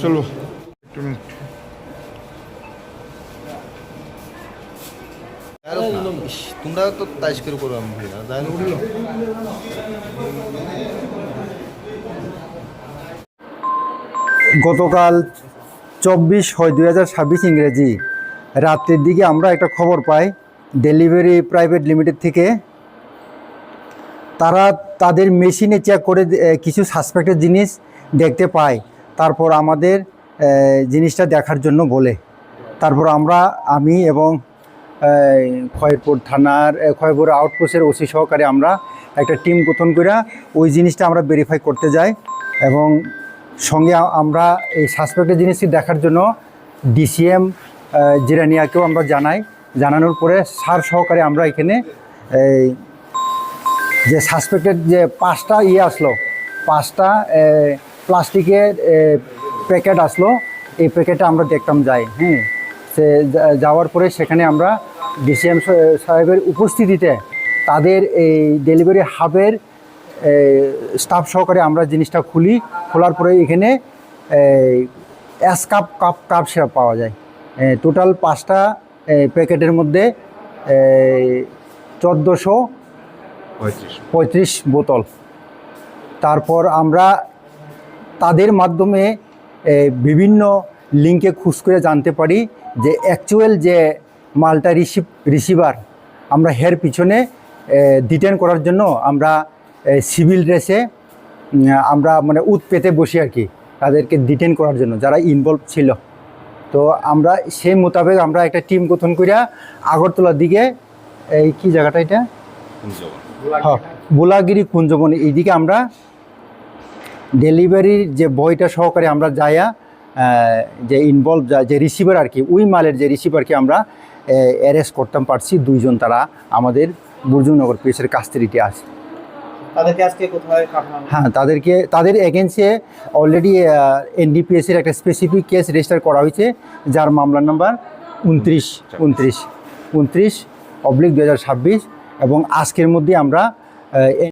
চলো তোমরা তো তাইশ করে করো আমি গতকাল 24/6/2026 ইংরেজি রাত্রের দিকে আমরা একটা খবর পাই ডেলিভারি প্রাইভেট লিমিটেড থেকে। তারা তাদের মেশিনে চেক করে কিছু সাসপেক্টেড জিনিস দেখতে পায়, তারপর আমাদের জিনিসটা দেখার জন্য বলে। তারপর আমি এবং খয়েরপুর থানার খয়েরপুর আউটপোস্টের ওসি সহকারে আমরা একটা টিম গঠন করে ওই জিনিসটা আমরা ভেরিফাই করতে যাই এবং সঙ্গে আমরা এই সাসপেক্টেড জিনিসটি দেখার জন্য ডিসিএম জিরানিয়াকেও আমরা জানানোর পরে স্যার সহকারে আমরা এখানে যে সাসপেক্টেড যে 5টা আসলো, 5টা প্লাস্টিকের প্যাকেট আসলো, এই প্যাকেটটা আমরা দেখতাম যাই। সে যাওয়ার পরে সেখানে আমরা ডিসিএম সাহেবের উপস্থিতিতে তাদের এই ডেলিভারি হাবের স্টাফ সহকারে আমরা জিনিসটা খোলার পরে এখানে কাপ সিরাপ পাওয়া যায়। টোটাল 5টা প্যাকেটের মধ্যে 1435 বোতল। তারপর আমরা তাদের মাধ্যমে বিভিন্ন লিঙ্কে খোঁজ করে জানতে পারি যে অ্যাকচুয়াল যে মালটা রিসিভার আমরা হের পিছনে ডিটেন করার জন্য আমরা সিভিল ড্রেসে আমরা মানে পেতে বসি আর কি, তাদেরকে ডিটেন করার জন্য যারা ইনভলভ ছিল। তো আমরা সেই মোতাবেক আমরা একটা টিম গঠন করে আগরতলার দিকে এই কি জায়গাটা এটা বোলাগিরি কুঞ্জবন এইদিকে আমরা ডেলিভারির যে বইটা সহকারে আমরা যাইয়া যে ইনভলভ যে রিসিভার আর কি, ওই মালের যে রিসিভারকে আমরা অ্যারেস্ট করতাম পারছি 2 জন। তারা আমাদের বুর্জুনগর পিএসের কাস্টডিতে আছে। তাদেরকে আজকে কোথায় পাঠানো? হ্যাঁ, তাদের এগেন্সে অলরেডি এনডিপিএসের একটা স্পেসিফিক কেস রেজিস্টার করা হয়েছে, যার মামলার নাম্বার 29/2026 এবং আজকের মধ্যে আমরা